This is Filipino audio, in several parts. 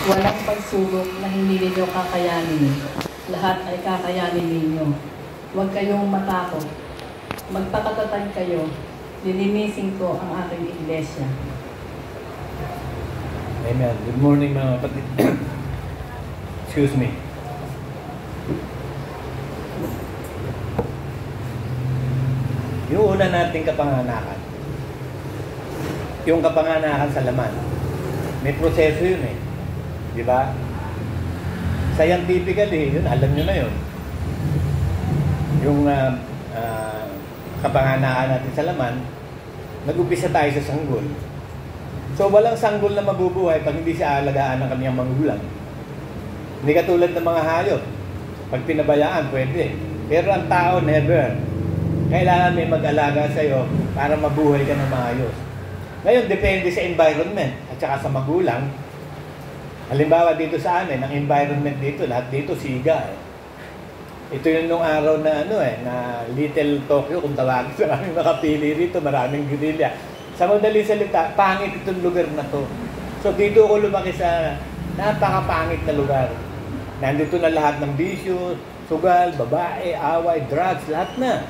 Walang pagsubok na hindi ninyo kakayanin. Lahat ay kakayanin ninyo. Huwag kayong matakot. Magpakatatag kayo. Lilinisin ko ang aking iglesia. Amen. Good morning mga kapatid. Excuse me. Yung una nating kapanganakan. Yung kapanganakan sa laman. May proseso yun eh. Di ba? Scientifically, yun, alam nyo na yun. Yung kapanganakan natin sa laman, nag-upisa tayo sa sanggol. So, walang sanggol na mabubuhay pag hindi siya alagaan ng kanyang magulang. Hindi katulad ng mga hayop. Pag pinabayaan, pwede. Pero ang tao, never. Kailangan may mag-alaga sa'yo para mabuhay ka ng maayos. Ngayon, depende sa environment at saka sa magulang. Halimbawa dito sa amin, ang environment dito, lahat dito siga. Ito yung nung araw na na Little Tokyo, kung tawagin sa aming nakapili rito, maraming guerrilla. Sa madaling salita, pangit itong lugar na to. So dito ako lumaki sa napakapangit na lugar. Nandito na lahat ng bisyo, sugal, babae, away, drugs, lahat na.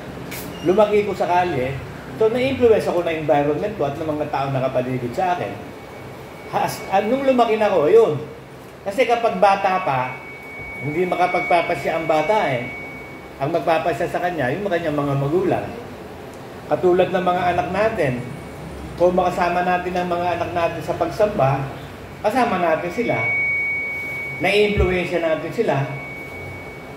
Lumaki ko sa kalye. So na-influence ako ng environment ko at ng mga tao nakapaligid sa akin. Nung lumaki na ako, yun. Kasi kapag bata pa, hindi makapagpapasya ang bata eh. Ang magpapasya sa kanya, yung kanyang mga magulang. Katulad ng mga anak natin, kung makasama natin ang mga anak natin sa pagsamba, kasama natin sila. Na-influensya natin sila.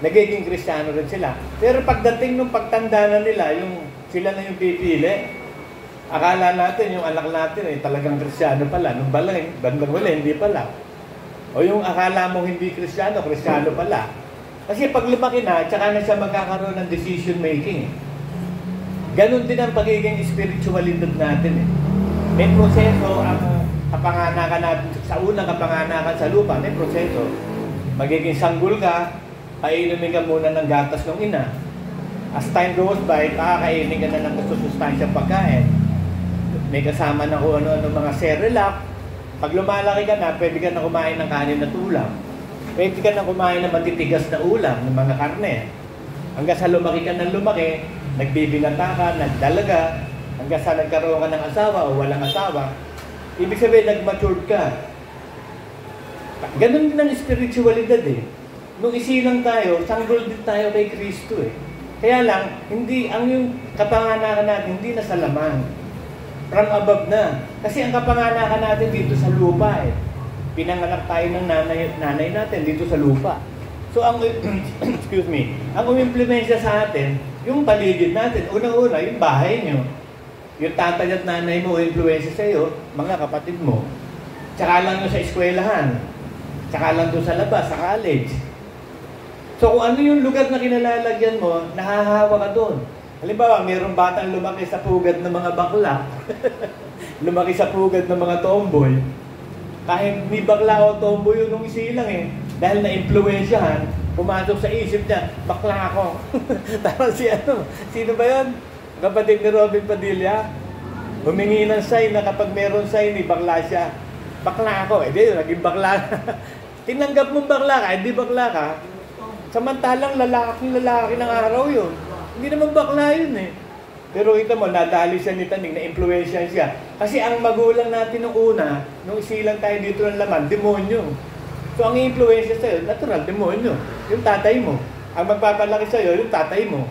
Nagiging Kristiyano rin sila. Pero pagdating ng pagtanda na nila, yung sila na yung pipili, akala natin yung anak natin ay talagang Kristiyano pala. Nung bandang wala, hindi pala. O yung akala mong hindi Kristiyano, Kristiyano pala. Kasi pag lumaki na, tsaka na siya magkakaroon ng decision making. Ganon din ang pagiging spiritualidad natin eh. May proseso ang kapanganakan natin, sa unang kapanganakan sa lupa, may proseso. Magiging sanggol ka, painumin ka muna ng gatas ng ina. As time goes by, pakakainin ka na ng susustansyang pagkain. May kasama na kung ano-ano mga Cerelac. Pag lumalaki ka na, pwede ka na kumain ng kanin at ulam. Pwede ka na kumain ng matitigas na ulam, ng mga karne. Hanggang sa lumaki ka ng lumaki, nagbibinata ka, nagdalaga, hanggang sa nagkaroon ka ng asawa o walang asawa, ibig sabihin, nag-matured ka. Ganon din ang spiritualidad eh. Nung isilang tayo, sanggol din tayo kay Kristo eh. Kaya lang, hindi, ang yung kapanganakan natin, hindi na sa laman. From above na. Kasi ang kapanganakan natin dito sa lupa eh. Pinanganak tayo ng nanay natin dito sa lupa. So ang, excuse me, ang umimplemensya sa atin, yung paligid natin, unang-una, yung bahay nyo. Yung tatay at nanay mo, influensya sa iyo, mga kapatid mo. Tsaka lang yung sa eskwelahan. Tsaka lang doon sa labas, sa college. So kung ano yung lugar na kinalalagyan mo, nahahawa ka doon. Halimbawa, mayroong batang lumaki sa pugad ng mga bakla. Lumaki sa pugad ng mga tomboy. Kahit may bakla o tomboy yun nung isilang eh. Dahil na-influensyahan, pumasok sa isip niya, bakla ako. Tapos sino ba yun? Kapatid ni Robin Padilla, humingi ng sign na kapag meron sign, bakla siya. Bakla ako. Eh di, naging bakla. Tinanggap mong bakla ka, hindi bakla ka. Samantalang lalaki ng araw yun. Hindi naman bakla yun eh. Pero kita mo, nadali siya ni Taning, na-influensya siya. Kasi ang magulang natin nung una, nung isilang tayo dito ng laman, demonyo. So ang influensya sa'yo, natural, demonyo. Yung tatay mo. Ang magpapalaki sa'yo, yung tatay mo.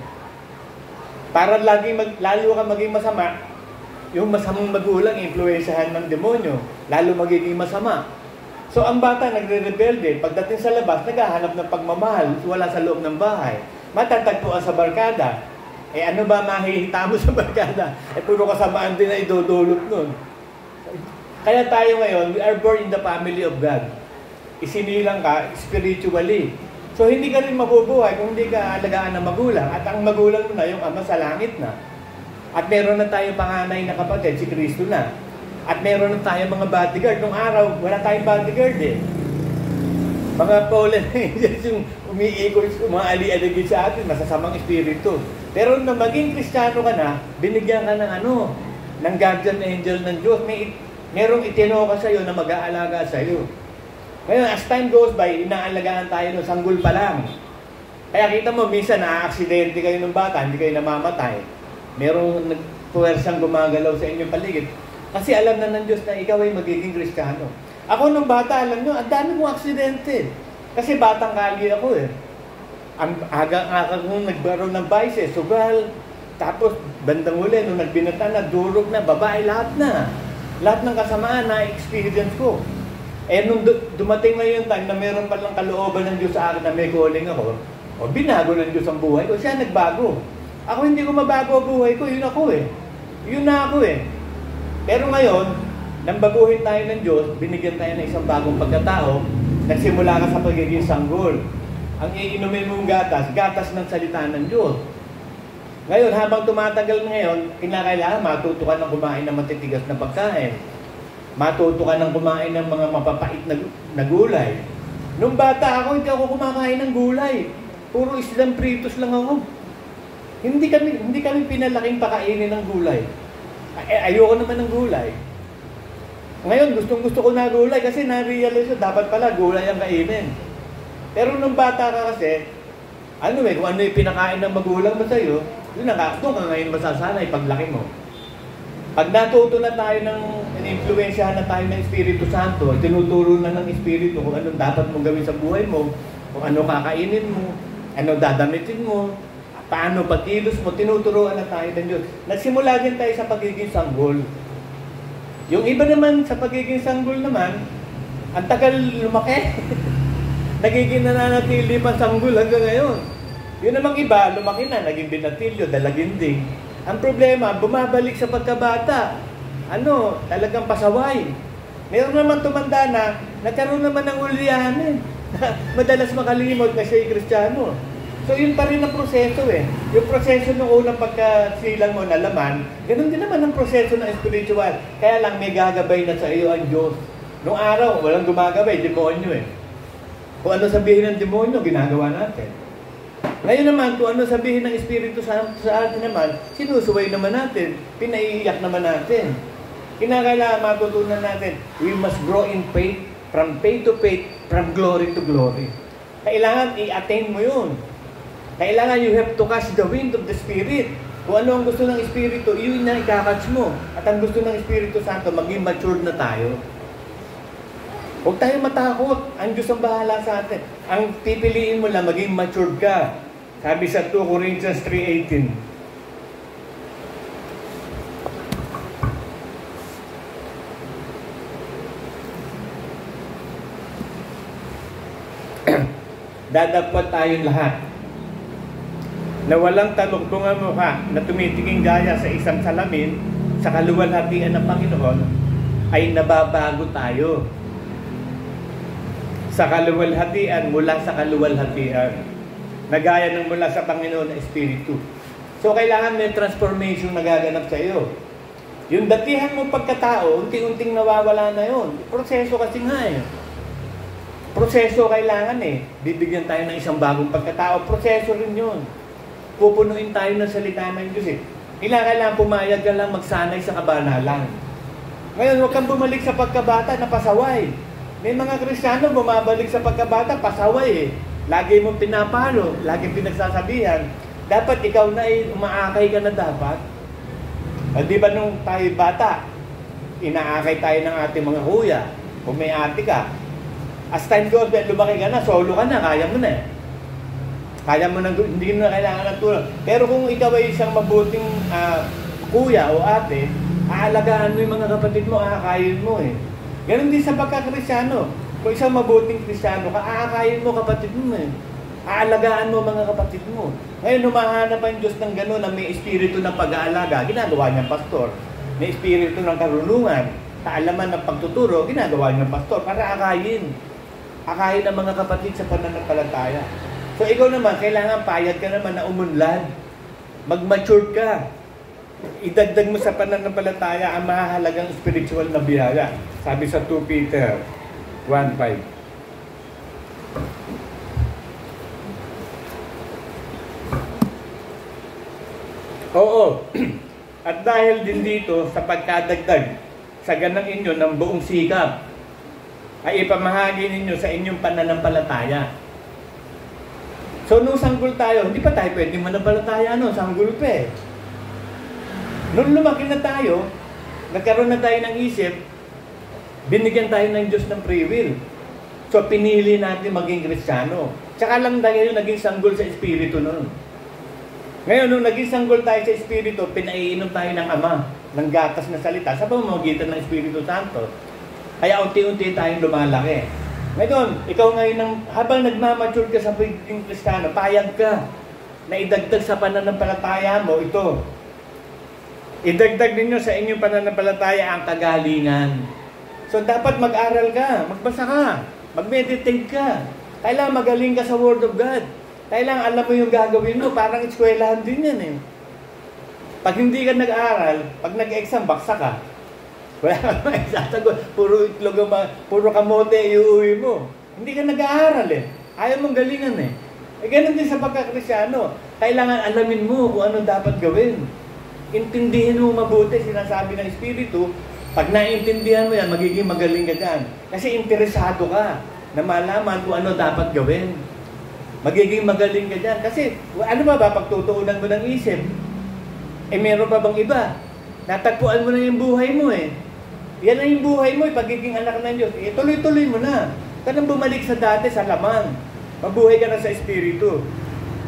Para lalo ka maging masama, yung masamang magulang, influensyahan ng demonyo. Lalo magiging masama. So ang bata nagre-rebelde, pagdating sa labas, naghahanap ng pagmamahal, wala sa loob ng bahay. Matatagpuan sa barkada. Eh ano ba mahihita mo sa barkada? Eh puro kasamaan din na idudulot nun. Kaya tayo ngayon, we are born in the family of God. Isinilang ka spiritually. So hindi ka rin mabubuhay kung hindi ka alagaan ng magulang. At ang magulang mo na yung Ama sa langit na. At meron na tayong panganay na kapatid, si Kristo na. At meron na tayong mga bodyguard. Nung araw, wala tayong bodyguard eh. Mga fallen angels yung umiikot, ali-aligi sa atin, masasamang espiritu. Pero nung maging Kristiyano ka na, binigyan ka ng guardian angel ng Diyos. Merong itinoka sa iyo na mag-aalaga sa iyo. Ngayon, as time goes by, inaalagaan tayo ng sanggol pa lang. Kaya kita mo, minsan na-aksidente kayo ng bata, hindi kayo namamatay. Merong nagpuwersang gumagalaw sa inyong paligid. Kasi alam na ng Diyos na ikaw ay magiging Kristiyano. Ako nung bata, alam nyo, ang dami kong aksidente. Kasi batang kali ako eh. Ang aga-aga kong nagbaroon ng vices, sugal. Tapos, bandang uli, nung nagbinata na, durog na, babae, lahat na. Lahat ng kasamaan na experience ko. Eh, nung dumating na yung time na meron palang kalooban ng Diyos sa akin na may calling ako, o binago ng Diyos ang buhay ko, siya nagbago. Ako hindi ko mabago ang buhay ko, yun ako eh. Yun na ako eh. Pero ngayon, nang baguhin tayo ng Diyos, binigyan tayo ng isang bagong pagkatao, nagsimula ka sa pagiging sanggol. Ang iinumin mong gatas, gatas ng salita ng Diyos. Ngayon, habang tumatagal ngayon, kinakailangan matuto ka ng kumain ng matitigas na pagkain. Matuto ka ng kumain ng mga mapapait na gulay. Nung bata ako, hindi ako kumakain ng gulay. Puro islang pritos lang ako. Hindi kami pinalaking pakainin ng gulay. Ayoko naman ng gulay. Ngayon, gustong-gusto ko na gulay kasi na-realize ko, dapat pala gulay ang kainin. Pero nung bata ka kasi, kung ano yung pinakain ng magulang mo sa'yo, doon ka ngayon masasanay paglaki mo. Pag natuto na tayo influensyahan na tayo ng Espiritu Santo, tinuturo na ng Espiritu kung anong dapat mong gawin sa buhay mo, kung ano kakainin mo, ano dadamitin mo, paano pagkilos mo, tinuturuan na tayo ng Diyos. Nagsimula din tayo sa pagiging sanggol. Yung iba naman sa pagiging sanggol naman, ang tagal lumaki. Nagiging nananatili pa sanggol hanggang ngayon. Yun namang iba, lumaki na, naging binatilyo, dalaginding. Ang problema, bumabalik sa pagkabata. Talagang pasaway. Meron naman tumanda na, nagkaroon naman ng uliyahan madalas makalimot na siya ay Kristiyano. So yun pa rin ang proseso eh. Yung proseso ng unang pagkasilang mo na laman, ganun din naman ang proseso ng spiritual. Kaya lang may gagabay na sa iyo ang Diyos. Noong araw, walang gumagabay, demonyo eh. Kung ano sabihin ng demonyo, ginagawa natin. Ngayon naman, kung ano sabihin ng Espiritu sa atin naman, sinusuway naman natin, pinaiiyak naman natin. Kinakailangan matutunan natin, we must grow in faith, from faith to faith, from glory to glory. Kailangan i-attain mo yun. Kailangan you have to catch the wind of the Spirit. Kung ano ang gusto ng Espiritu, yun na ikakatch mo. At ang gusto ng Espiritu Santo, maging matured na tayo. Huwag tayo matakot. Ang Diyos ang bahala sa atin. Ang pipiliin mo lang, maging matured ka. Sabi sa 2 Corinthians 3:18. Dadagpot tayong lahat na walang taluktungan mukha na tumitingin gaya sa isang salamin sa kaluwalhatian ng Panginoon ay nababago tayo sa kaluwalhatian mula sa kaluwalhatian na gaya ng mula sa Panginoon na Espiritu. So kailangan may transformation na gaganap sa iyo. Yung datihan mong pagkatao, unti-unting nawawala na yun. Proseso kasi nga eh. Proseso kailangan eh. Bibigyan tayo ng isang bagong pagkatao. Proseso rin yun. Pupunuin tayo ng salita ng Diyos eh. Kailangan pumayag ka lang magsanay sa kabanalan. Ngayon, huwag kang bumalik sa pagkabata na pasaway. May mga Kristiyano bumabalik sa pagkabata, pasaway eh. Lagi mong pinapalo, lagi pinagsasabihan. Dapat ikaw na ay umaakay ka na dapat. Di ba nung tayo bata, inaakay tayo ng ating mga kuya. Kung may ate ka, as time goes by, lumaki ka na, solo ka na, kaya mo na eh. Kaya mo na, hindi mo na kailangan ng tulong. Pero kung ikaw ay isang mabuting kuya o ate, aalagaan mo yung mga kapatid mo, aakayin mo eh. Ganon din sa pagkakristyano. Kung isang mabuting Kristiyano ka, aakayin mo kapatid mo eh. Aalagaan mo mga kapatid mo. Ngayon, humahanap ang Diyos ng gano'n na may espiritu ng pag-aalaga, ginagawa niyang pastor. May espiritu ng karunungan, kaalaman ng pagtuturo, ginagawa niyang pastor para akayin. Akayin ang mga kapatid sa pananampalataya. So ikaw naman, kailangan payag ka naman na umunlad. Mag-mature ka. Idagdag mo sa pananampalataya ang mahalagang spiritual na biyaya. Sabi sa 2 Peter 1:5. Oo. At dahil din dito sa pagkadagdag sa ganang inyo ng buong sikap. ay ipamahagi ninyo sa inyong pananampalataya. So, nung sanggol tayo, hindi pa tayo pwedeng manampalataya, sanggol pa eh. Nung lumaki na tayo, nagkaroon na tayo ng isip, binigyan tayo ng Diyos ng free will. So, pinili natin maging Kristiyano. Tsaka lang tayo naging sanggol sa Espiritu noon. Ngayon, nung naging sanggol tayo sa Espiritu, pinaiinom tayo ng Ama, ng gatas na salita, sa pamamagitan ng Espiritu Santo. Kaya unti-unti tayong lumalaki. Ngayon, ikaw ngayon, habang nagmamature ka sa pagiging Kristiyano, payag ka na idagdag sa pananampalataya mo ito. Idagdag ninyo sa inyong pananampalataya ang kagalingan. So, dapat mag-aral ka, magbasa ka, mag-meditate ka. Kailangan magaling ka sa Word of God. Kailangan alam mo yung gagawin mo, parang eskwelahan din yan eh. Pag hindi ka nag-aral, pag nag-exam, baksa ka. Wala ka maisasagot. Puro itlog, puro kamote iuwi mo. Hindi ka nag-aaral eh. Ayaw mong galingan eh. Ganun din sa pagkakristyano. Kailangan alamin mo kung ano dapat gawin. Intindihin mo mabuti, sinasabi ng Espiritu. Pag naiintindihan mo yan, magiging magaling ka dyan. Kasi interesado ka na malaman kung ano dapat gawin. Magiging magaling ka dyan. Kasi ano ba pagtutuunan mo ng isip? Meron pa bang iba? Natagpuan mo na yung buhay mo eh. Yan na yung buhay mo, pagiging anak ng Diyos. Tuloy-tuloy mo na. Kanang bumalik sa dati, sa laman. Mabuhay ka na sa Espiritu.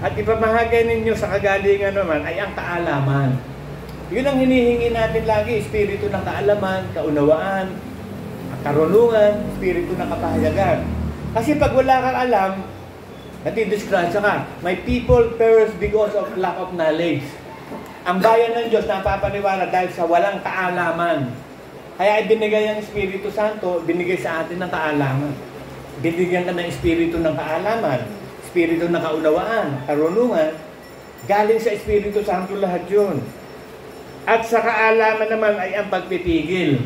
At ipamahagay ninyo sa kagalingan naman ay ang kaalaman. Yun ang hinihingi natin lagi, Espiritu ng kaalaman, kaunawaan, karunungan, Espiritu ng kapahayagan. Kasi pag wala kang alam, natidisgrasya ka. My people perish because of lack of knowledge. Ang bayan ng Diyos napapaniwala dahil sa walang kaalaman. Kaya ibinigay ang Espiritu Santo, binigay sa atin ng kaalaman. Binigyan ka ng Espiritu ng kaalaman, Espiritu ng kaunawaan, karunungan, galing sa Espiritu Santo lahat yun. At sa kaalaman naman ay ang pagpipigil.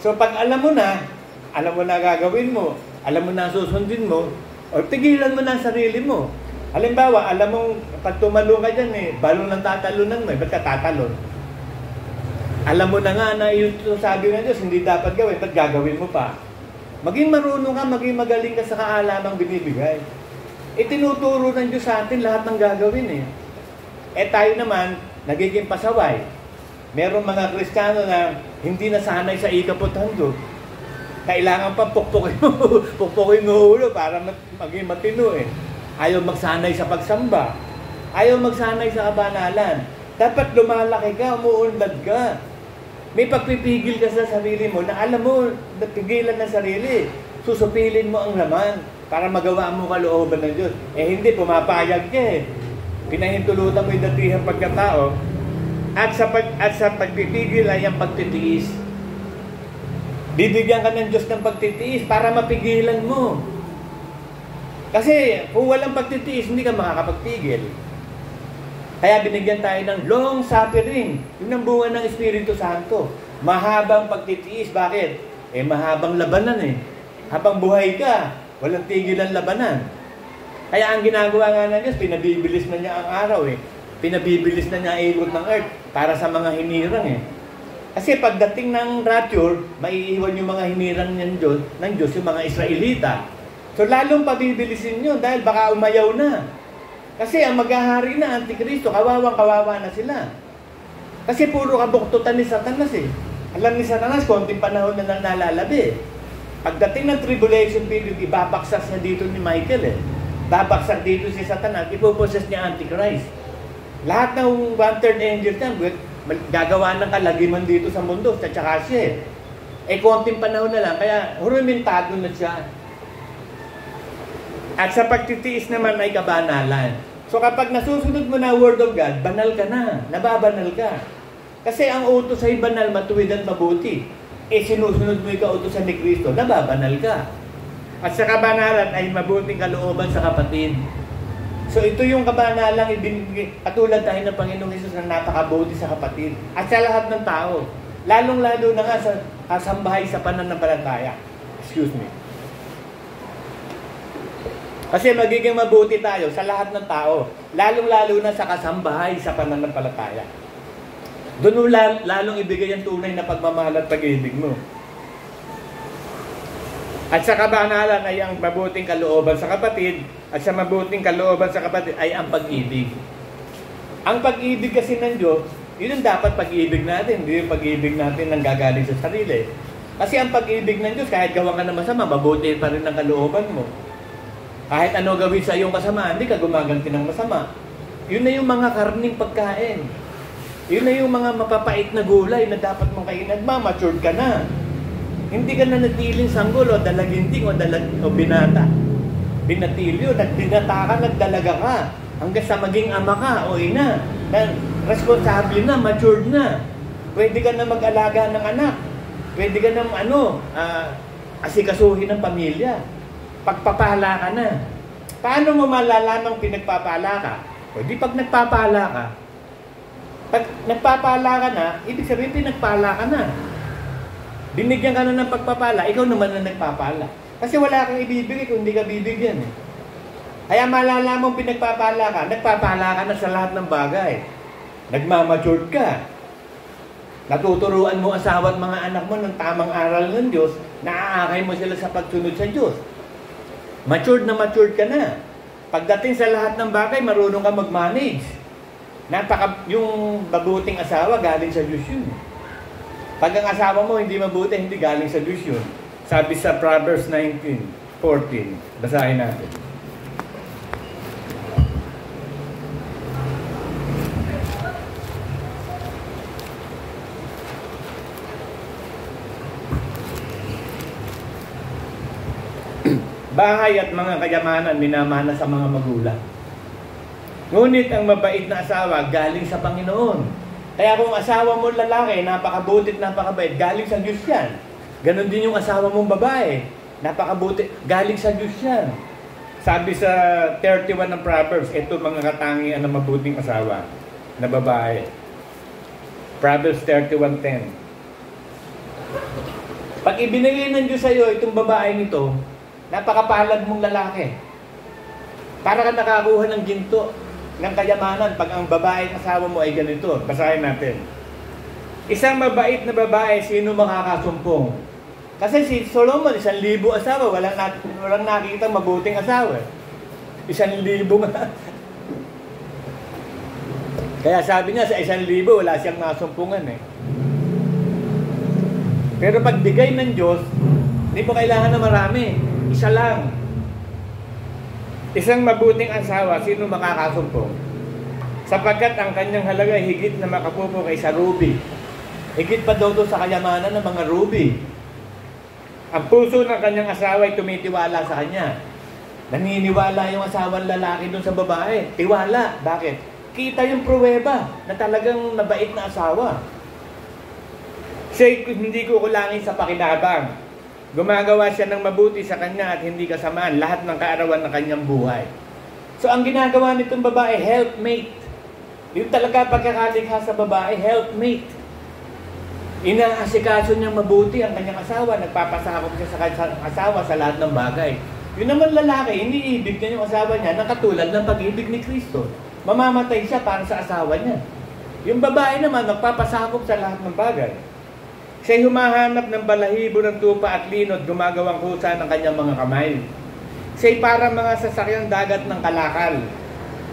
So pag alam mo na gagawin mo, alam mo na susundin mo, o tigilan mo na ang sarili mo. Halimbawa, alam mong pag tumalon ka dyan balon ng tatalunan mo ba't ka tatalon? Alam mo na nga na yung sabi ng Diyos, hindi dapat gawin, ba't gagawin mo pa? Maging marunong ka, maging magaling ka sa kaalamang binibigay. Tinuturo ng Diyos sa atin lahat ng gagawin tayo naman, nagiging pasaway. Merong mga Kristiyano na hindi nasanay sa ikapot-handog. Kailangan pa pukpukin mo ulo para maging matino Ayaw magsanay sa pagsamba. Ayaw magsanay sa kabanalan. Dapat lumalaki ka, umuunlad ka. May pagpipigil ka sa sarili mo na alam mo, napigilan ng sarili. Susupilin mo ang laman para magawa mo kalooban ng Diyos. Hindi, pumapayag ka Pinahintulutan mo yung datihang pagkatao. At sa pagpipigil ay ang pagtitiis. Bibigyan ka ng Diyos ng pagtitiis para mapigilan mo. Kasi kung walang pagtitiis, hindi ka makakapagpigil. Kaya binigyan tayo ng long suffering. Yun ang bunga ng Espiritu Santo. Mahabang pagtitiis. Bakit? Mahabang labanan Habang buhay ka, walang tigil ang labanan. Kaya ang ginagawa nga ng Diyos, pinabibilis na niya ang araw Pinabibilis na niya ang ikot ng earth para sa mga hinirang Kasi pagdating ng rapture, maiiwan yung mga hinirang ng Diyos, yung mga Israelita. So lalong pabibilisin yun dahil baka umayaw na. Kasi ang maghahari na, Antikristo, kawawang-kawawa na sila. Kasi puro kabuktutan ni Satanas Alam ni Satanas, konting panahon na nang nalalabi. Pagdating ng tribulation period, ibabaksak siya dito ni Michael Babaksak dito si Satanas, ipoposes niya Antichrist. Lahat ng one-third angel niya, gagawa ng kalagiman dito sa mundo, sa tsaka siya konting panahon na lang, kaya hurumintado na siya. At sa pagtitiis naman ay kabanalan. So kapag nasusunod mo na Word of God, banal ka na, nababanal ka. Kasi ang utos ay banal, matuwid at mabuti. Sinusunod mo yung kautosan ni Kristo, nababanal ka. At sa kabanalan ay mabuting kalooban sa kapatid. So ito yung kabanalang ibinigay, katulad tayo ng Panginoong Hesus na napakabuti sa kapatid. At sa lahat ng tao, lalong-lalo na nga sa kasambahay sa pananampalataya. Excuse me. Kasi magiging mabuti tayo sa lahat ng tao, lalong-lalo na sa kasambahay sa pananampalataya. Doon lalong ibigay ang tunay na pagmamahal at pag-ibig mo. At sa kabanalan ay ang mabuting kalooban sa kapatid, at sa mabuting kalooban sa kapatid ay ang pag-ibig. Ang pag-ibig kasi ng Diyos, yun ang dapat pag-ibig natin, hindi yung pag-ibig natin nang gagaling sa sarili. Kasi ang pag-ibig ng Diyos, kahit gawa ka ng masama, mabuti pa rin ang kalooban mo. Kahit ano gawin sa iyong kasama, hindi ka gumaganti ng masama. Yun na yung mga karning pagkain. Yun na yung mga mapapait na gulay na dapat mong kainin. Nagmamatured ka na. Hindi ka na natiling sanggol o dalaginting o binata. Binatilyo, nagbinata ka, nagdalaga ka. Hanggang sa maging ama ka o ina. Na responsable na, matured na. Pwede ka na mag-alaga ng anak. Pwede ka na asikasuhin ng pamilya. Pagpapala ka na. Paano mo malalamang pinagpapala ka? O di pag nagpapala ka, pag nagpapala ka na, ibig sabihin pinagpala ka na. Binigyan ka na ng pagpapala, ikaw naman na nagpapala. Kasi wala kang ibibigay kung hindi ka bibigyan. Kaya malalamang pinagpapala ka, nagpapala ka na sa lahat ng bagay. Nagmamatured ka. Natuturuan mo asawa at mga anak mo ng tamang aral ng Diyos, naaakay mo sila sa pagsunod sa Diyos. Matured na matured ka na. Pagdating sa lahat ng bagay, marunong ka mag-manage. Yung mabuting asawa, galing sa Diyos yun. Pag ang asawa mo hindi mabuti, hindi galing sa Diyos yun. Sabi sa Proverbs 19:14. Basahin natin. Bahay at mga kayamanan minamana sa mga magulang. Ngunit ang mabait na asawa galing sa Panginoon. Kaya kung asawa mo lalaki, napakabutit, napakabait, galing sa Diyos yan. Ganon din yung asawa mong babae. Napakabuti, galing sa Diyos yan. Sabi sa 31 ng Proverbs, ito mga katangian ng mabuting asawa na babae. Proverbs 31:10. Pag ibinigay ng Diyos sa iyo itong babaeng ito, napakapalad mong lalaki. Para ka nakakuha ng ginto, ng kayamanan pag ang babaeng asawa mo ay ganito. Basahin natin. Isang mabait na babae, sino makakasumpong? Kasi si Solomon, 1,000 asawa, walang nakikita mabuting asawa. 1,000 nga. Kaya sabi niya, sa 1,000 wala siyang nasumpungan eh. Pero pagbigay ng Diyos, hindi mo kailangan na marami. Isa lang. Isang mabuting asawa, sino makakasumpong? Sapagkat ang kanyang halaga ay higit na makapupo kaysa ruby. Higit pa daw sa kayamanan ng mga ruby. Ang puso ng kanyang asawa ay tumitiwala sa kanya. Naniniwala yung asawang lalaki dun sa babae. Tiwala. Bakit? Kita yung pruweba na talagang mabait na asawa. Siya'y hindi kukulangin sa pakinabang. Gumagawa siya ng mabuti sa kanya at hindi kasamaan lahat ng kaarawan ng kanyang buhay. So ang ginagawa nitong babae, helpmate. Yung talaga pagkakalikha sa babae, helpmate. Inaasikaso niyang mabuti ang kanyang asawa, nagpapasakop siya sa kanyang asawa sa lahat ng bagay. Yun naman lalaki, iniibig niya yung asawa niya na katulad ng pag-ibig ni Kristo. Mamamatay siya para sa asawa niya. Yung babae naman, nagpapasakop sa lahat ng bagay. Siya'y humahanap ng balahibo ng tupa at linot, gumagawang kusa ng kanyang mga kamay. Siya'y parang mga sasakyang dagat ng kalakal.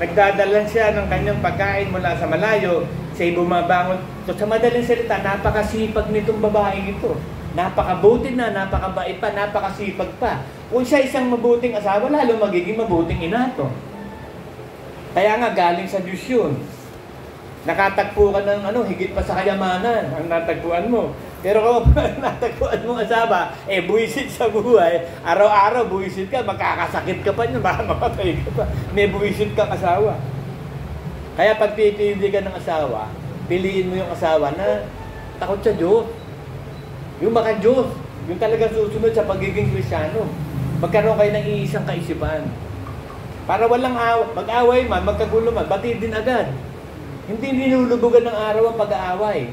Nagdadalan siya ng kanyang pagkain mula sa malayo, siya'y bumabangon. So sa madaling salita, napakasipag nitong babaeng ito. Napakabuti na, napakabait pa, napakasipag pa. Kung siya isang mabuting asawa, lalo magiging mabuting ina to. Kaya nga, galing sa Diyos yun. Nakatagpo ka ng higit pa sa kayamanan ang natagpuan mo. Pero kung natagpuan mong asawa, buwisit sa buhay, araw-araw buwisit ka, magkakasakit ka pa niya, baka mapatay ka pa. May buwisit kang asawa. Kaya pag pipili ka ng asawa, piliin mo yung asawa na takot sa Diyos. Yung maka-Diyos, yung talagang susunod sa pagiging Kristiyano. Magkaroon kayo ng iisang kaisipan. Para walang mag-away man, magkagulo man, batid din agad. Hindi nilulubugan ng araw ang pag-aaway.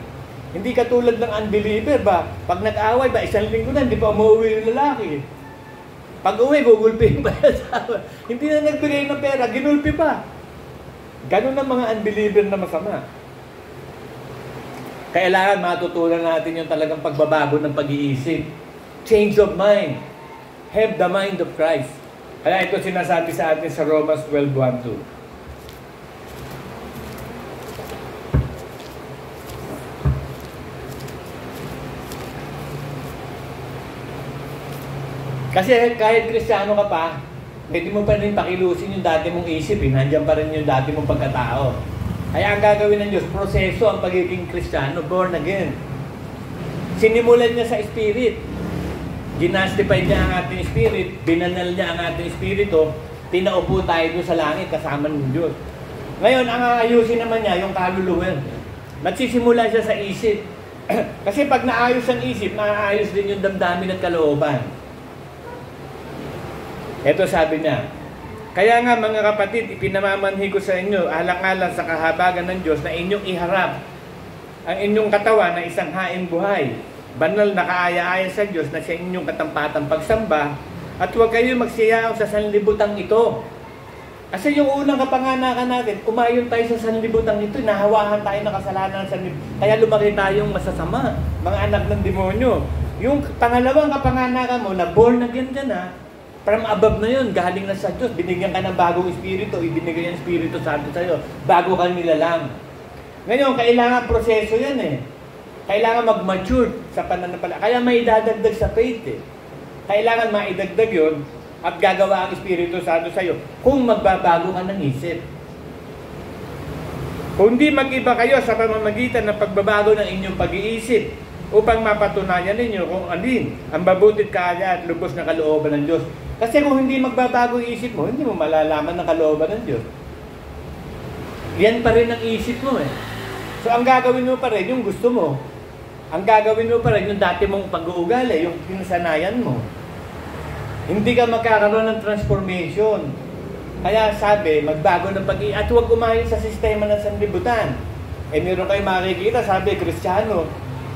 Hindi katulad ng unbeliever ba? Pag nag-aaway ba, 1 linggo na, hindi pa umuwi yung lalaki. Pag uwi, gugulpihin pa yung asawa. Hindi na nagbigay ng pera, ginulpi pa. Ganun ang mga unbeliever na masama. Kailangan matutunan natin yung talagang pagbabago ng pag-iisip. Change of mind. have the mind of Christ. Kaya ito sinasabi sa atin sa Romans 12:1-2. Kasi kahit Kristiyano ka pa, pwede mo pa rin pakilusin yung dati mong isip, nandiyan pa rin yung dati mong pagkatao. Kaya ang gagawin ng Diyos, proseso ang pagiging Kristiyano, born again. Sinimulan niya sa Spirit. Ginastify niya ang ating Spirit, binanal niya ang ating Espiritu, pinaupo tayo doon sa langit kasama ng Diyos. Ngayon, ang aayusin naman niya, yung kaluluwa. Nagsisimula siya sa isip. Kasi pag naayos ang isip, naayos din yung damdamin at kalooban. Ito sabi niya, kaya nga mga kapatid, ipinamamanhi ko sa inyo, alang-alang sa kahabagan ng Diyos na inyong iharap ang inyong katawan na isang haing buhay, banal na kaaya-aya sa Diyos na sa inyong katampatang pagsamba, at huwag kayo magsiyaw sa sanlibutang ito. Kasi yung unang kapanganakan natin, umayon tayo sa sanlibutang ito, nahawahan tayo ng kasalanan sa sanlibutan, kaya lumaki tayong masasama, mga anak ng demonyo. Yung pangalawang kapanganakan mo, na born again ka na, from above na yun, galing na sa Diyos, binigyan ka ng bagong Espiritu, ibinigay ang Espiritu Santo sa iyo, bago ka nilalang. Ngayon, kailangan proseso yan eh. Kailangan mag-mature sa pananampalataya. Kaya may idadagdag sa faith eh. Kailangan maidagdag yun at gagawa ang Espiritu Santo sa iyo kung magbabago ka ng isip. Kung di mag-iba kayo sa pamamagitan ng pagbabago ng inyong pag-iisip upang mapatunayan ninyo kung alin ang mabutit kaya at lubos na kalooban ng Diyos. Kasi kung hindi magbabago ang isip mo, hindi mo malalaman ng kalooban ng Diyos. Yan pa rin ang isip mo eh. So ang gagawin mo pa rin yung gusto mo. Ang gagawin mo pa rin yung dati mong pag-uugali, yung pinasanayan mo. Hindi ka magkakaroon ng transformation. Kaya sabi, magbago ng pag-iisip at huwag umayon sa sistema ng sanlibutan. Eh meron kayo makikita, sabi, Kristiyano,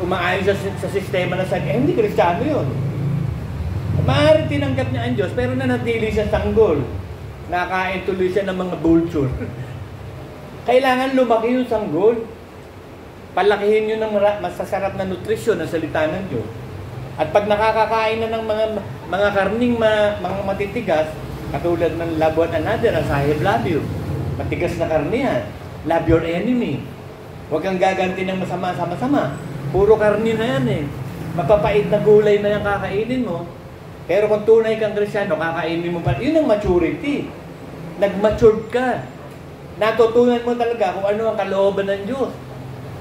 umaayon sa sistema ng sanlibutan. Hindi Kristiyano yun. Maaari tinanggap niya ang Diyos, pero nanatili siya sanggol. Nakain tuloy siya ng mga vulture. Kailangan lumaki yung sanggol. Palakihin nyo ng masasarap na nutrisyon ng salita ng Diyos. At pag nakakakain na ng mga karning mga matitigas, katulad ng love one another, ang sahib love you. Matigas na karnihan. Love your enemy. Huwag kang gaganti ng masama sa masama. Puro karni na yan eh. Mapapait na gulay na yung kakainin mo. Pero kung tunay kang Kristiyano, kakainin mo pa. Yun ang maturity. Nag-matured ka. Natutunan mo talaga kung ano ang kalooban ng Diyos.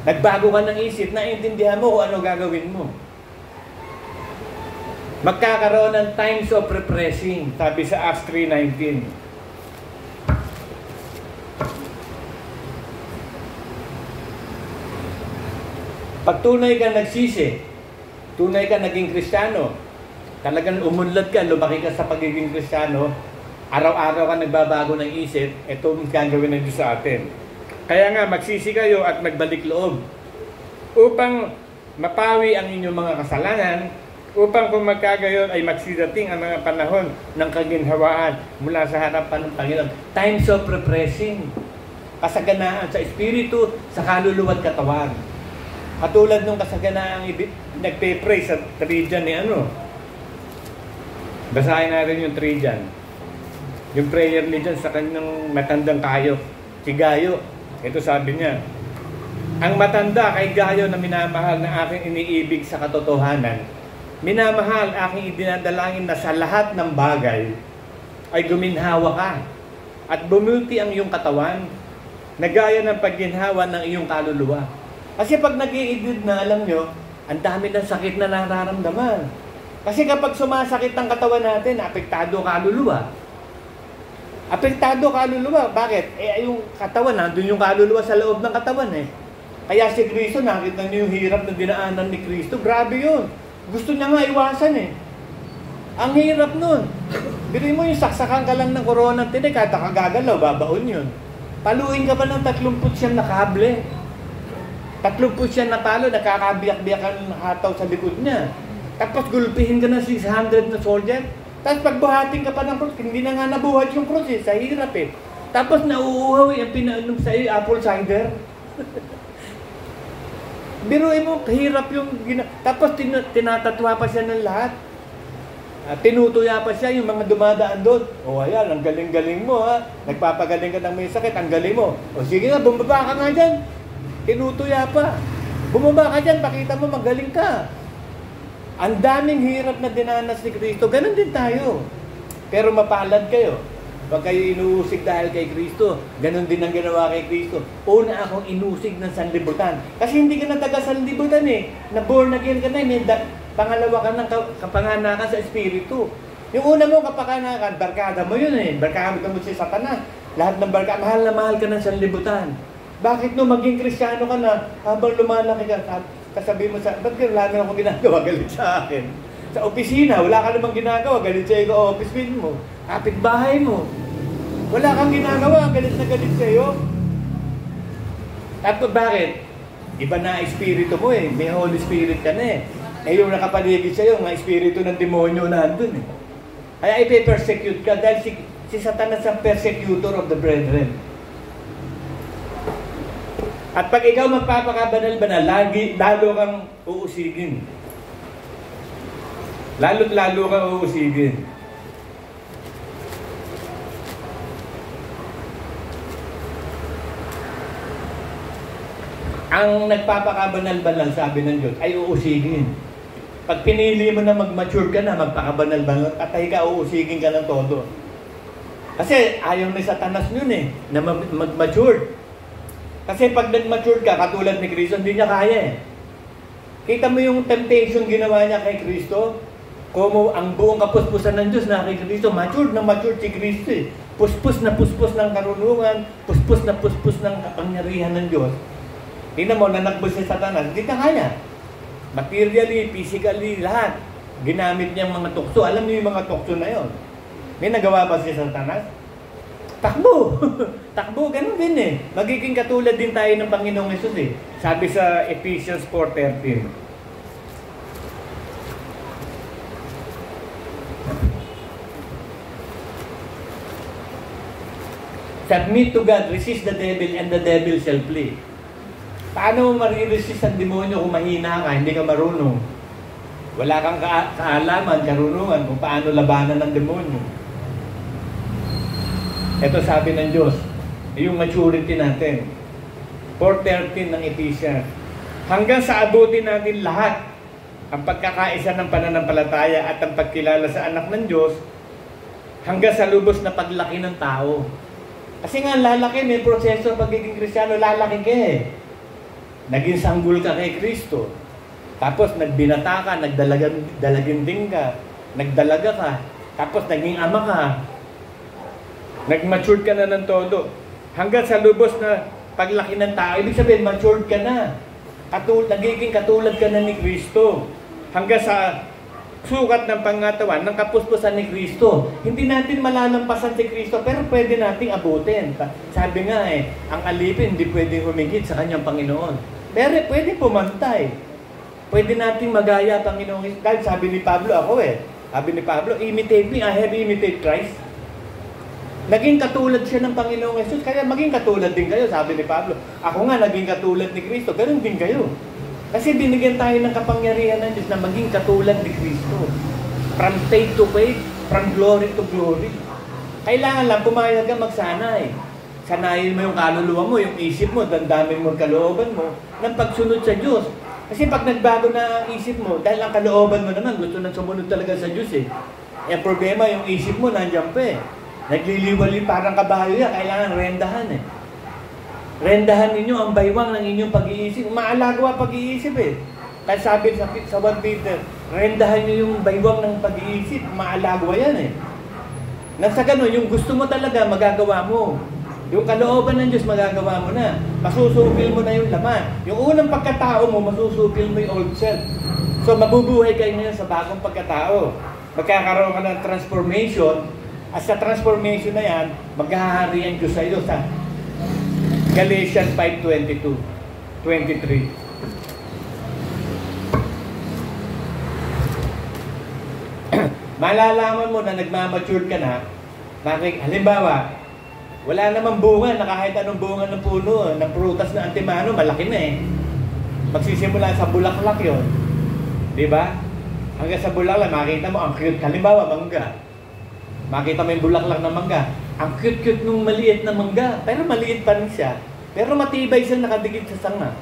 Nagbago ka ng isip, naiintindihan mo kung ano gagawin mo. Magkakaroon ng times of refreshing, sabi sa Acts 3:19. Pag tunay ka nagsisi, tunay ka naging Kristiyano, talagang umunlad ka, lumaki ka sa pagiging Kristiyano, araw-araw ka nagbabago ng isip, ito ang gagawin ng Diyos sa atin. Kaya nga, magsisi kayo at magbalik loob upang mapawi ang inyong mga kasalanan, upang kung magkagayon ay magsidating ang mga panahon ng kaginhawaan mula sa harapan ng Panginoon. Times of refreshing, kasaganaan sa espiritu, sa kaluluwa at katawan. Katulad nung kasaganaang nagpe-pray sa Tridian ni ano. Basahin natin yung Tridian. Yung prayer ni Diyan sa kanyang matandang kayo, si Gayo. Ito sabi niya, ang matanda kay Gayo na minamahal na aking iniibig sa katotohanan, minamahal aking idinadalangin na sa lahat ng bagay ay guminhawa ka at bumuti ang iyong katawan na gaya ng pagginhawa ng iyong kaluluwa. Kasi pag nag-iidid na, alam nyo, ang dami ng sakit na nararamdaman. Kasi kapag sumasakit ang katawan natin, apektado kaluluwa. Apektado kaluluwa. Bakit? Eh, yung katawan, nandun yung kaluluwa sa loob ng katawan eh. Kaya si Kristo, nakita niyo yung hirap na dinaanan ni Kristo. Grabe yun. Gusto niya nga iwasan eh. Ang hirap nun. Biruin mo yung saksakan ka lang ng corona tinik, kada kagagalaw, babaon yun. Paluin ka pa ng 30 na kable. 30 na palo, nakakabiyak-biyakan ng hataw sa likod niya. Tapos gulpihin ka ng 600 na soldier. Tapos pagbuhatin ka pa ng cross, hindi na nga nabuhat yung cross eh, sa hirap eh. Tapos nauuhaw yung pinainom sa iyo, apple cider. Biruin mo, hirap yung tapos tinatatwa pa siya ng lahat. tinutuya pa siya yung mga dumadaan doon. O ayan, ang galing-galing mo ha. Nagpapagaling ka ng may sakit, ang galing mo. O sige nga, bumaba ka nga dyan. Tinutuya pa. Bumaba ka dyan, pakita mo magaling ka. Ang daming hirap na dinanas ni Kristo. Ganon din tayo. Pero mapalad kayo. Huwag kayo inuusig dahil kay Kristo. Ganon din ang ginawa kay Kristo. Una akong inusig ng sanlibutan. Kasi hindi ka na taga sanlibutan eh. Na born again ka na eh. Pangalawa ka ng kapanganakan sa Espiritu. Yung una mo kapanganakan, barkada mo yun eh. Barkada mo si Satanas. Lahat ng barkada, mahal na mahal ka ng sanlibutan. Bakit no maging Kristiyano ka na habang lumalaki ka, kasabi mo sa, ba't wala na akong ginagawa, galit sa akin? Sa opisina, wala ka namang ginagawa, galit sa iyo, office mate mo, kapitbahay mo. Wala kang ginagawa, galit na galit sa iyo. Tapos bakit? Iba na espiritu mo eh, may Holy Spirit ka na eh. Eh yung nakapaligid sa iyo, mga espiritu ng demonyo nandun eh. Kaya ipe-persecute ka dahil si Satanas ang persecutor of the brethren. At pag ikaw magpapakabanal-banal, lalo kang uusigin. Lalo kang uusigin. Ang nagpapakabanal-banal, sabi ng Diyos, ay uusigin. Pag pinili mo na mag-mature ka na, magpakabanal-banal, patay ka, uusigin ka ng todo. Kasi ayaw ni Satanas yun eh, na mag-mature. Kasi pag nag-mature ka, katulad ni Kristo, hindi niya kaya eh. Kita mo yung temptation ginawa niya kay Kristo? Como ang buong kapuspusan ng Diyos na kay Kristo, mature na mature si Kristo eh. Puspos na puspos ng karunungan, puspos na puspos ng kapangyarihan ng Diyos. Tingnan mo, nanakbos si Satanas, hindi ka kaya. Materially, physically, lahat. Ginamit niyang mga tukso. Alam niyo yung mga tukso na yon. May nagawa ba si Satanas? Takbo! Takbo, ganun din eh. Magiging katulad din tayo ng Panginoong Hesus eh. Sabi sa Ephesians 4:13. Submit to God, resist the devil, and the devil shall flee. Paano mo mariresist ang demonyo kung mahina ka, hindi ka marunong? Wala kang kaalaman, karunungan kung paano labanan ng demonyo. Ito sabi ng Diyos, yung maturity natin. 4:13 ng Ephesians. Hanggang sa abutin natin lahat ang pagkakaisa ng pananampalataya at ang pagkilala sa anak ng Diyos hanggang sa lubos na paglaki ng tao. Kasi nga lalaki, may proseso pagiging Kristiyano, lalaki ka eh. Naging sanggol ka kay Kristo. Tapos nagbinata ka, nagdalaginding ka, nagdalaga ka, tapos naging ama ka. Nag-matured ka na ng todo. Hanggang sa lubos na paglaki ng tao, ibig sabihin, matured ka na. Nagiging katulad ka na ni Kristo. Hanggang sa sukat ng pangatawan, ng kapuspusan ni Kristo. Hindi natin malalampasan si Kristo, pero pwede nating abutin. Sabi nga eh, ang alipin hindi pwedeng humigit sa kanyang Panginoon. Pero pwede pumantay. Pwede nating magaya Panginoon. Dahil sabi ni Pablo, sabi ni Pablo, imitate me, I have imitate Christ. Naging katulad siya ng Panginoong Hesus, kaya maging katulad din kayo, sabi ni Pablo. Ako nga, naging katulad ni Kristo, ganun din kayo. Kasi binigyan tayo ng kapangyarihan ng Diyos na maging katulad ni Kristo. From faith to faith, from glory to glory. Kailangan lang pumayag ka magsanay. Sanayin mo yung kaluluwa mo, yung isip mo, dandamin mo ang kalooban mo ng pagsunod sa Diyos. Kasi pag nagbago na ang isip mo, dahil ang kalooban mo naman, gusto nang sumunod talaga sa Diyos eh. Eh, problema, yung isip mo nandiyan pa eh. Nagliliwali parang kabayo yan, kailangan rendahan eh. Rendahan ninyo ang baywang ng inyong pag-iisip. Maalagawa pag-iisip eh. Kaya sabi sa 1 Peter, rendahan nyo yung baywang ng pag-iisip. Maalagawa yan eh. Nang sa ganun, yung gusto mo talaga, magagawa mo. Yung kalooban ng Diyos, magagawa mo na. Masusupil mo na yung laman. Yung unang pagkatao mo, masusupil mo yung old self. So, mabubuhay kayo ngayon sa bagong pagkatao. Magkakaroon ka ng transformation. At sa transformation na yan, maghahari ang Diyos sa iyo sa Galatians 5:22, 23. Malalaman mo na nagmamature ka na, halimbawa, wala namang bunga na kahit anong bunga ng puno, ng prutas na antimano, malaki na eh. Magsisimula sa bulaklak yon, di ba? Hanggang sa bulaklak, makita mo, ang cute. Halimbawa, mangga. Makita mo yung bulaklak ng mangga. Ang cute-cute nung maliit na mangga. Pero maliit pa rin siya. Pero matibay siya nakadikit sa sanga.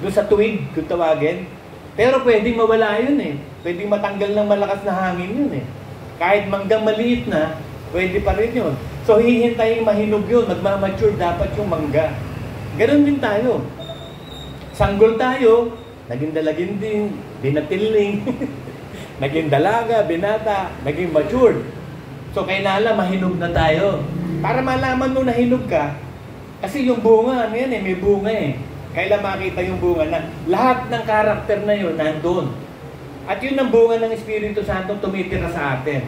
Doon sa tuwig, kung tawagin. Pero pwedeng mawala yun eh. Pwedeng matanggal ng malakas na hangin yun eh. Kahit manggang maliit na, pwede pa rin yun. So hihintayin mahinog yun. Magmamature dapat yung mangga. Ganon din tayo. Sanggol tayo, naging dalaginding, binatiling, naging dalaga, binata, naging matured. So kailangan mahinog na tayo. Para malaman mo na hinog ka, kasi yung bunga, ano yan eh, may bunga eh. Kailan makita yung bunga na lahat ng karakter na yun nandun. At yun ang bunga ng Espiritu Santo tumitira sa atin.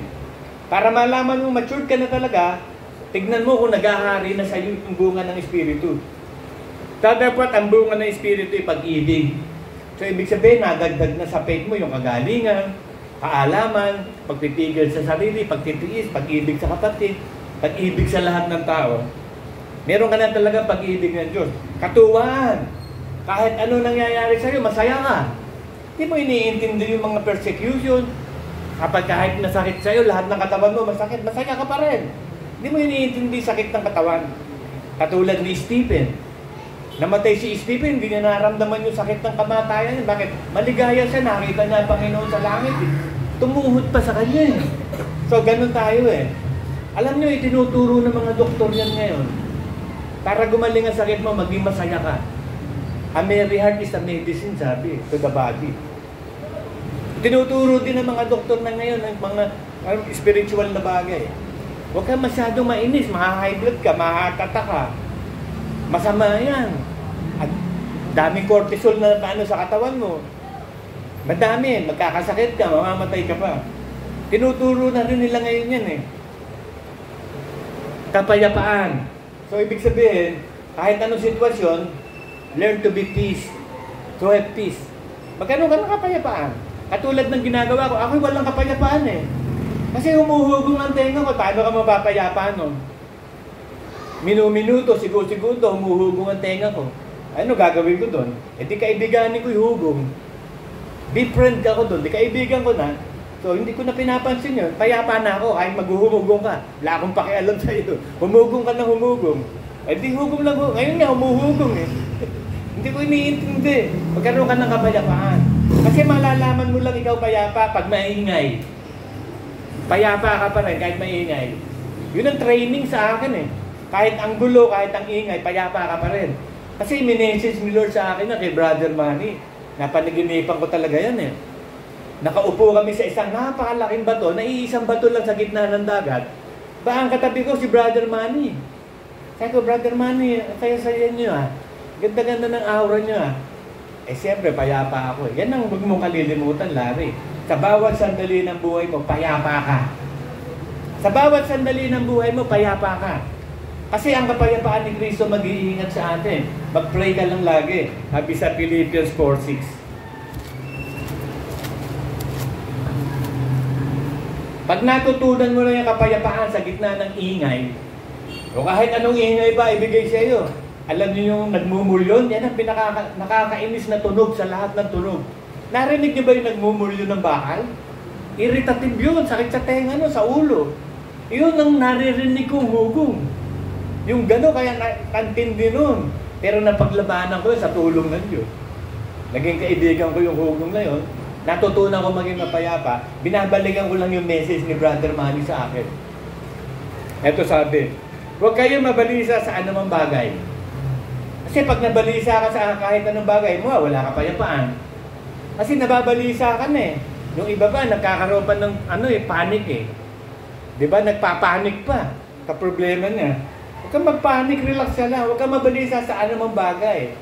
Para malaman mo matured ka na talaga, tignan mo kung naghahari na sa iyo yung bunga ng Espiritu. So dapat ang bunga ng Espiritu ay pag-ibig. So ibig sabihin, nadagdag na sa faith mo yung kagalingan, kaalaman, pagpipigil sa sarili, pagtitiis, pag-ibig sa kapatid, pag-ibig sa lahat ng tao. Meron ka na talaga pag-ibig ng Diyos. Katuwaan. Kahit ano nangyayari sa iyo, masaya ka. Hindi mo iniintindi yung mga persecution. Kapag kahit nasakit sa iyo, lahat ng katawan mo masakit, masaya ka pa rin. Hindi mo iniintindi sakit ng katawan. Katulad ni Stephen. Namatay si Stephen, hindi niya naramdaman yung sakit ng kamatayan. Bakit? Maligaya siya, nakita niya ang Panginoon sa langit. Tumuhod pa sa kanya eh. So, ganun tayo eh. Alam niyo, itinuturo ng mga doktor yan ngayon. Para gumaling ang sakit mo, maging masaya ka. A merry heart is a medicine, sabi, to the body. Tinuturo din ng mga doktor na ngayon, ng mga spiritual na bagay. Huwag ka masyadong mainis, maha-high blood ka, mahatata ka. Masama yan. At daming cortisol na paano sa katawan mo. Madami, magkakasakit ka, mamamatay ka pa. Tinuturo na rin nila ngayon yan eh. Kapayapaan. So, ibig sabihin, kahit anong sitwasyon, learn to be peace. To have peace. Magkano ka ng kapayapaan? Katulad ng ginagawa ko, ako'y walang kapayapaan eh. Kasi humuhugong ang tenga ko, paano ka mapapayapaan nun? Minuto, segundo, humuhugong ang tenga ko. Ano gagawin ko doon? Eh di kaibiganin ko yung hugong. Be friend ako doon, di kaibigan ko na. So hindi ko na pinapansin yun. Payapa na ako, ay maghuhumugong ka. Wala akong pakialam sa iyo. Humugong ka na humugong. Eh di hugong lang ho. Ngayon nga, humuhugong eh. Hindi ko iniintindi. Magkaroon ka ng kapayapaan. Kasi malalaman mo lang ikaw payapa pag maingay. Payapa ka pa rin kahit maingay. Yun ang training sa akin eh. Kahit ang gulo, kahit ang ingay, payapa ka pa rin. Kasi minessage ni Lord sa akin na kay Brother Manny. Napanaginipan ko talaga yan eh. Nakaupo kami sa isang napakalaking bato, na iisang bato lang sa gitna ng dagat. Ba ang katabi ko si Brother Manny. Sabi ko, Brother Manny, saya-saya niyo ah. Ganda-ganda ng aura niyo ah. Eh siyempre, payapa ako eh. Yan ang huwag mong kalilimutan, Larry. Sa bawat sandali ng buhay mo, payapa ka. Sa bawat sandali ng buhay mo, payapa ka. Kasi ang kapayapaan ni Kristo mag-iingat sa atin. Mag-pray ka lang lagi. Sabi sa Philippians 4:6. Pag natutunan mo na yung kapayapaan sa gitna ng ingay, o kahit anong ingay pa ibigay sa iyo, alam niyo yung nagmumulyon, yan ang nakakainis na tunog sa lahat ng tunog. Narinig niyo ba yung nagmumulyon ng bakal? Irritative yun, sakit sa tenga no, sa ulo. Yun ang naririnig kong hugong. Yung gano'n, kaya nakantindi nun. Pero napaglabanan ko sa tulong ng Diyos. Naging kaibigan ko yung hugong na yun. Natutunan ko maging mapayapa. Binabalikan ko lang yung message ni Brother Manny sa akin. Ito sabi, huwag kayong mabalisa sa anumang bagay. Kasi pag nabalisa ka sa kahit anong bagay mo, wala kapayapaan. Kasi nababalisa ka na eh. Yung iba ba, nagkakaroon pa ng panic eh. Di ba, nagpapanik pa. Kaproblema niya. Huwag kang magpanik, relax ka lang. Huwag kang mabalisa sa anumang bagay.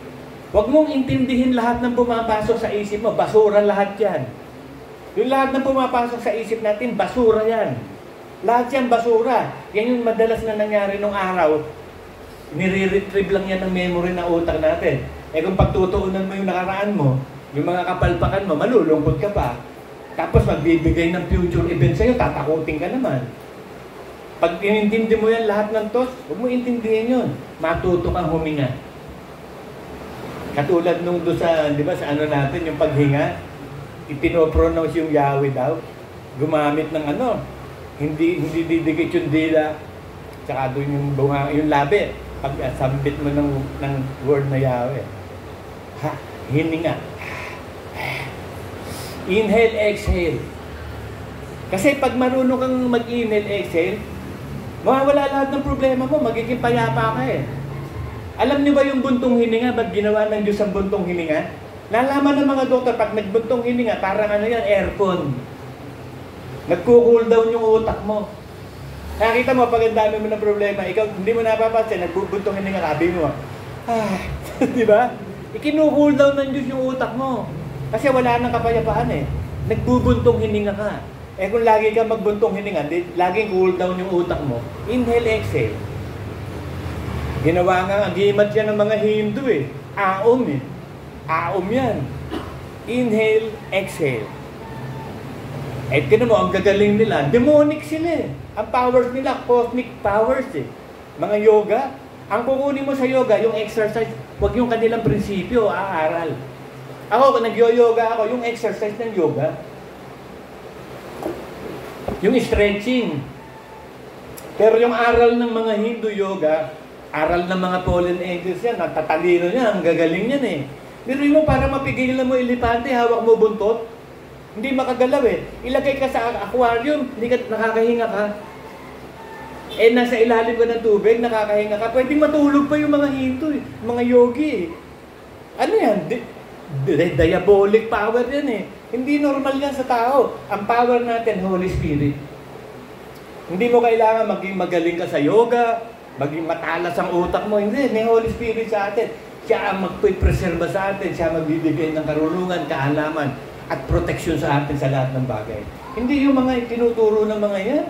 Huwag mong intindihin lahat ng pumapasok sa isip mo. Basura lahat yan. Yung lahat ng pumapasok sa isip natin, basura yan. Lahat yan basura. Yan yung madalas na nangyari nung araw. Nire-retrieve lang yan ng memory ng utak natin. Eh kung pagtutuunan mo yung nakaraan mo, yung mga kapalpakan mo, malulungkot ka pa. Tapos magbibigay ng future event sa'yo, tatakutin ka naman. Pag inintindi mo yan lahat ng tos, huwag mo intindihin yun. Matuto kang huminga. Katulad nung doon sa, di ba, sa ano natin, yung paghinga. ipinopronounce yung Yahweh daw. Gumamit ng ano, hindi didikit yung dila, tsaka doon yung bunga, yung labi. Pag sambit mo ng word na Yahweh. Ha, hininga. Inhale, exhale. Kasi pag marunong kang mag-inhale, exhale, mawawala lahat ng problema mo, magiging payapa ka eh. Alam niyo ba yung buntong hininga, ba't ginawa ng Diyos ang buntong hininga? Nalaman ng mga doktor, pag nagbuntong hininga, parang ano yan, aircon. Nagko-cool down yung utak mo. Nakita mo, pag ang dami mo ng problema, ikaw hindi mo napapansin, nagbubuntong hininga, sabi mo, di ba? Ikinu-cool down ng Diyos yung utak mo. Kasi wala nang kapayapaan eh. Nagbubuntong hininga ka. Eh kung lagi ka magbuntong hininga, laging cool down yung utak mo, inhale, exhale. Ginawa nga, agimat yan ng mga Hindu eh. Aom eh. Aom yan. Inhale, exhale. Eh, tinan mo, ang gagaling nila, demonic sila eh. Ang powers nila, cosmic powers eh. Mga yoga, ang kukunin mo sa yoga, yung exercise, wag yung kanilang prinsipyo, aaral. Ako, nag-yoga ako, yung exercise ng yoga, yung stretching. Pero yung aral ng mga Hindu yoga, aral ng mga fallen angels yan, natatalino yan, ang gagaling yan eh. Pero mo, para mapigilan mo ilipante, hawak mo buntot, hindi makagalaw eh. Ilagay ka sa aquarium, hindi ka nakakahinga ka. Eh, nasa ilalim ka ng tubig, nakakahinga ka. Pwedeng matulog pa yung mga Hindu eh, mga yogi eh. Ano yan? Diabolic power yan eh. Hindi normal yan sa tao. Ang power natin, Holy Spirit. Hindi mo kailangan maging magaling ka sa yoga, maging matalas ang utak mo. Hindi, may Holy Spirit sa atin. Siya ang magpipreserba sa atin. Siya magbibigay ng karunungan, kaalaman, at proteksyon sa atin sa lahat ng bagay. Hindi yung mga tinuturo ng mga yan.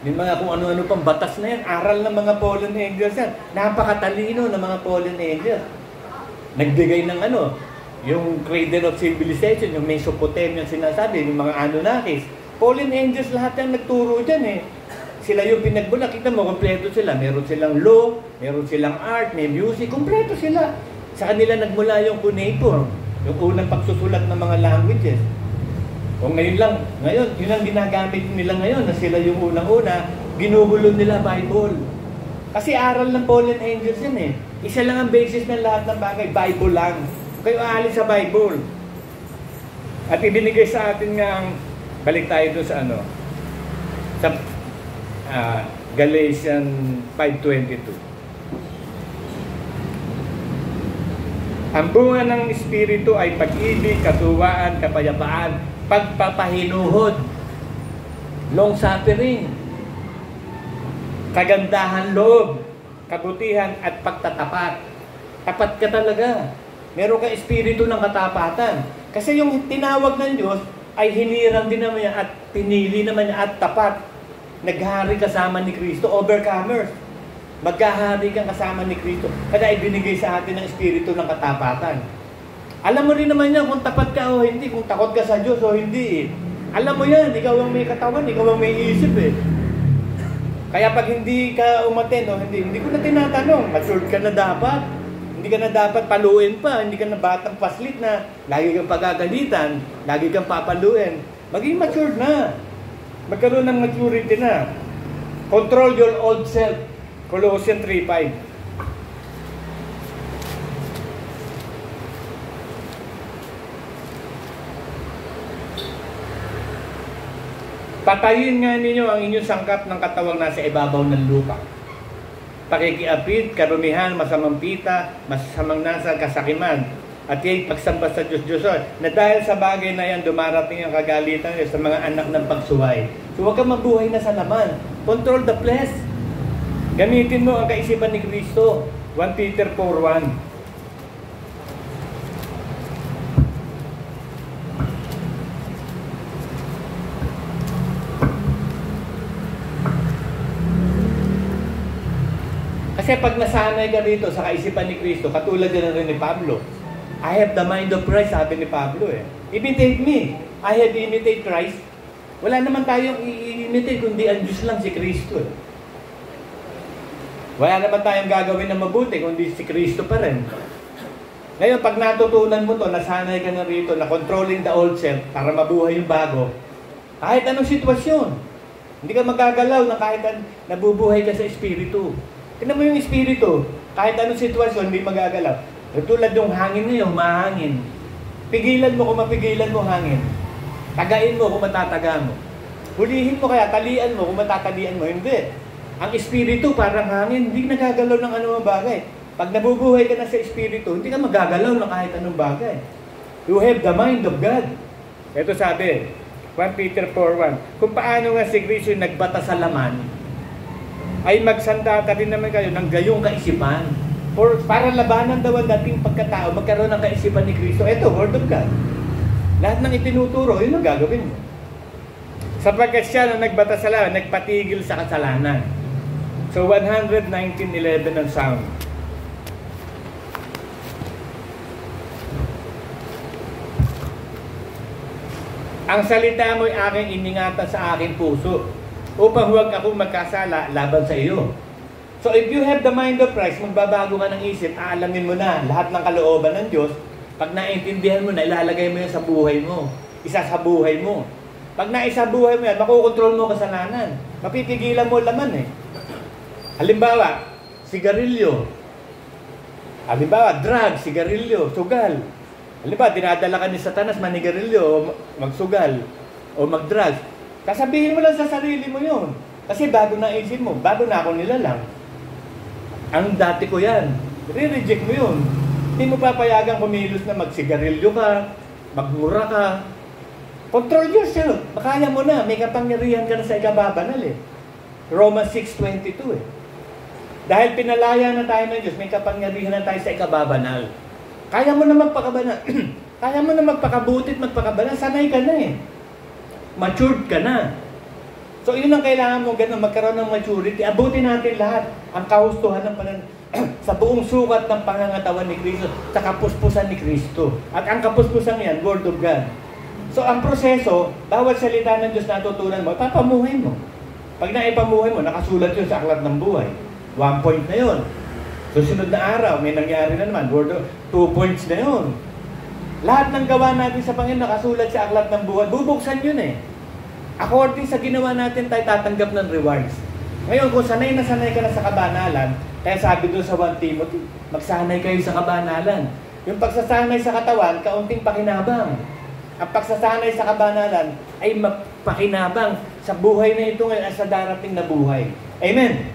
Yung mga kung ano-ano pang batas na yan. Aral ng mga fallen angels yan. Napakatalino ng mga fallen angels. Nagbigay ng ano, yung cradle of civilization, yung Mesopotamia sinasabi, yung mga Anunnakis. Fallen angels lahat yan nagturo dyan eh. Sila yung pinagbula. Kita mo, kompleto sila. Meron silang law, meron silang art, may music. Kompleto sila. Sa kanila nagmula yung cuneiform, yung unang pagsusulat ng mga languages. O ngayon lang, ngayon, yun ang ginagamit nila ngayon, na sila yung unang-una, ginugulo nila Bible. Kasi aral ng fallen angels yan eh. Isa lang ang basis ng lahat ng bagay, Bible lang. Kayo aalis sa Bible. At ibinigay sa atin nga ang, balik tayo doon sa ano, sa Galatians 5:22. Ang bunga ng Espiritu ay pag-ibig, katuwaan, kapayapaan, pagpapahinuhod, long suffering, kagandahan loob, kabutihan, at pagtatapat. Tapat ka talaga. Meron kang espiritu ng katapatan. Kasi yung tinawag ng Diyos ay hinirang din naman niya at pinili naman niya at tapat. Naghari kasama ni Kristo, overcomers. Maghahari kang kasama ni Kristo. Kaya ibinigay sa atin ng espiritu ng katapatan. Alam mo rin naman yan kung tapat ka o hindi, kung takot ka sa Diyos o hindi eh. Alam mo yan, ikaw ang may katawan, ikaw ang may isip eh. Kaya pag hindi ka umaten o hindi ko na tinatanong, matured ka na dapat. Hindi ka na dapat paluin pa, hindi ka na batang paslit na lagi kang pagagalitan, lagi kang papaluin. Maging matured na. Magkaroon ng maturity na. Control your old self. Colossians 3:5. Patayin nga ninyo ang inyong sangkap ng katawang nasa ibabaw ng lupa. Pakikiapid, karumihan, masamang pita, masamang nasa kasakiman, at yung pagsamba sa Diyos-Diyoson, na dahil sa bagay na yan, dumarating ang kagalitan sa mga anak ng pagsuway. So huwag kang mabuhay na sa laman. Control the flesh. Gamitin mo ang kaisipan ni Kristo. 1 Peter 4:1. Kasi pag nasanay ka dito sa kaisipan ni Kristo, katulad din rin ni Pablo, I have the mind of Christ, sabi ni Pablo eh. Imitate me. I have to imitate Christ. Wala naman tayong i-imitate, kundi ang Diyos lang, si Kristo eh. Wala naman tayong gagawin na mabuti, kundi si Kristo pa rin. Ngayon, pag natutunan mo to, nasanay ka na rito, na controlling the old self para mabuhay yung bago, kahit anong sitwasyon, hindi ka magagalaw na kahit nabubuhay ka sa Espiritu. Tignan mo yung Espiritu, kahit anong sitwasyon, hindi magagalaw. Tulad yung hangin ngayon, mahangin. Pigilan mo kung mapigilan mo hangin. Tagain mo kung matataga mo. Hulihin mo kaya, talian mo kung matatalian mo. Hindi. Ang Espiritu parang hangin, hindi nagagalaw ng anumang bagay. Pag nabubuhay ka na sa Espiritu, hindi ka magagalaw ng kahit anong bagay. You have the mind of God. Ito sabi, 1 Peter 4:1, kung paano nga si Kristo nagbata sa laman, ay magsanda ka din naman kayo ng gayong kaisipan. Para labanan daw ang dating pagkatao, magkaroon ng kaisipan ni Kristo. Ito, Word of God. Lahat ng itinuturo, yun ang gagawin mo. Sapagkat siya na nagbata sa laman, nagpatigil sa kasalanan. So 119:11 ang sound. Ang salita mo'y aking iningatan sa aking puso upang huwag akong magkasala laban sa iyo. So if you have the mind of Christ, magbabago ka ng isip, aalamin mo na lahat ng kalooban ng Diyos. Pag naintindihan mo na, ilalagay mo yan sa buhay mo. Isa sa buhay mo. Pag naisa buhay mo yan, makukontrol mo kasalanan. Mapipigilan mo laman eh. Halimbawa, sigarilyo. Halimbawa, drugs, sigarilyo, sugal. Halimbawa, dinadala ka ni Satanas manigarilyo o magsugal o magdrugs. Kasabihin mo lang sa sarili mo yun. Kasi bago naisip mo, bago na ako nilalang. Ang dati ko yan. Re-reject mo yun. Hindi mo papayagang kumilos na magsigarilyo ka, magmura ka. Control yourself. Makaya mo na. May kapangyarihan ka na sa ikababanal eh. Romans 6:22 eh. Dahil pinalaya na tayo ng Diyos, may kapangyarihan na tayo sa ikababanal. Kaya mo na magpakabanal. Kaya mo na magpakabutit, magpakabanal. Sanay ka na eh. Matured ka na. So, yun ang kailangan mo ganun, magkaroon ng maturity. Abutin natin lahat ang kahustuhan ng sa buong sukat ng pangangatawan ni Kristo, sa kapuspusan ni Kristo. At ang kapuspusan yan, Word of God. So, ang proseso, bawat salita ng Diyos natutunan mo, papamuhay mo. Pag naipamuhay mo, nakasulat yun sa aklat ng buhay. 1 point na yun. Susunod na araw, may nangyari na naman, 2 points na yun. Lahat ng gawa natin sa Panginoon nakasulat sa aklat ng buhay, bubuksan yun eh. According sa ginawa natin, tayo tatanggap ng rewards. Ngayon, kung sanay na sa kabanalan, kaya sabi doon sa 1 Timothy, magsanay kayo sa kabanalan. Yung pagsasanay sa katawan, kaunting pakinabang. Ang pagsasanay sa kabanalan ay mapakinabang sa buhay na ito ngayon at sa darating na buhay. Amen?